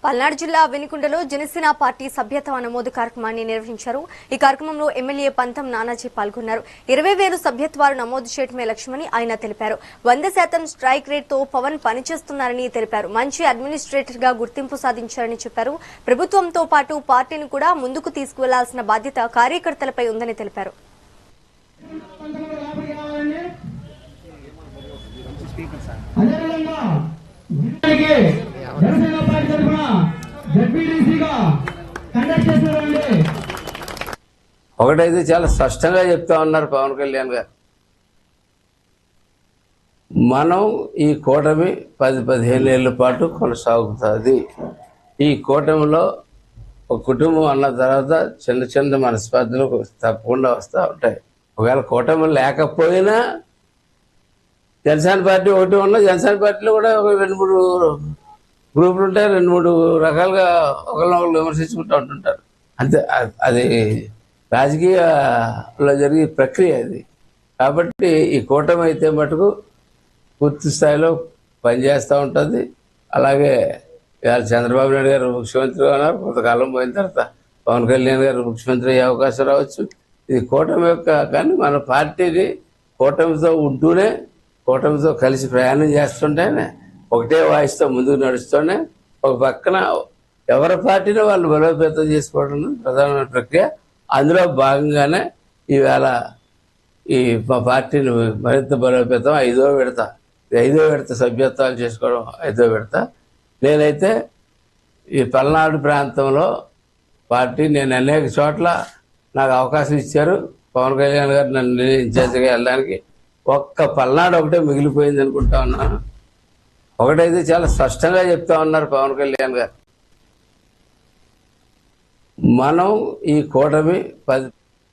పల్నాడు జిల్లా వినుకొండలో జనసేన పార్టీ సభ్యత్వ నమోదు కార్యక్రమాన్ని నిర్వహించారు. ఈ కార్యక్రమంలో ఎమ్మెల్యే పంతం నానాజీ పాల్గొన్నారు. 20,000 సభ్యత్వాలు నమోదు చేయడమే లక్ష్యమని ఆయన తెలిపారు. 100% స్ట్రైక్ రేట్ తో పవన్ పనిచేస్తున్నారని తెలిపారు. మంచి అడ్మినిస్ట్రేటర్ గా గుర్తింపు సాధించారని చెప్పారు. ప్రభుత్వంతో పాటు పార్టీని కూడా ముందుకు తీసుకువెళ్లాల్సిన బాధ్యత కార్యకర్తలపై ఉందని తెలిపారు. ఒకటైతే చాలా స్పష్టంగా చెప్తా ఉన్నారు పవన్ కళ్యాణ్ గారు, మనం ఈ కూటమి 10-15 ఏళ్ల పాటు కొనసాగుతుంది. ఈ కూటమిలో ఒక కుటుంబం అన్న తర్వాత చిన్న చిన్న మనస్పర్ధలు తప్పకుండా వస్తూ ఉంటాయి. ఒకవేళ కూటమి లేకపోయినా జనసేన పార్టీ ఒకటి ఉన్న జనసేన పార్టీలో కూడా ఒక 2-3 గ్రూపులు ఉంటాయి. 2-3 రకాలుగా ఒకరినొకరు విమర్శించుకుంటూ ఉంటుంటారు. అంతే, అది రాజకీయాల్లో జరిగే ప్రక్రియ అది. కాబట్టి ఈ కూటమి అయితే మటుకు పూర్తి స్థాయిలో పనిచేస్తూ ఉంటుంది. అలాగే ఇవాళ చంద్రబాబు నాయుడు గారు ముఖ్యమంత్రిగా ఉన్నారు. కొంతకాలం పోయిన తర్వాత పవన్ కళ్యాణ్ గారు ముఖ్యమంత్రి అయ్యే అవకాశం రావచ్చు. ఇది కూటమి యొక్క, కానీ మన పార్టీని కూటమితో ఉంటూనే, కూటమితో కలిసి ప్రయాణం చేస్తుంటేనే, ఒకటే వాయిస్తో ముందుకు నడుస్తూనే, ఒక పక్కన ఎవరి పార్టీని వాళ్ళు బలోపేతం చేసుకోవడం ప్రధానమైన ప్రక్రియ. అందులో భాగంగానే ఈవేళ ఈ మా పార్టీని మరింత బలోపేతం 5వ విడత సభ్యత్వాలు చేసుకోవడం 5వ విడత. నేనైతే ఈ పల్నాడు ప్రాంతంలో పార్టీ నేను అనేక చోట్ల నాకు అవకాశం ఇచ్చారు. పవన్ కళ్యాణ్ గారు నన్ను ఇన్ఛార్జిగా వెళ్ళడానికి ఒక్క పల్నాడు ఒకటే మిగిలిపోయింది అనుకుంటా ఉన్నాను. ఒకటైతే చాలా స్పష్టంగా చెప్తా ఉన్నారు పవన్ కళ్యాణ్ గారు, మనం ఈ కూటమి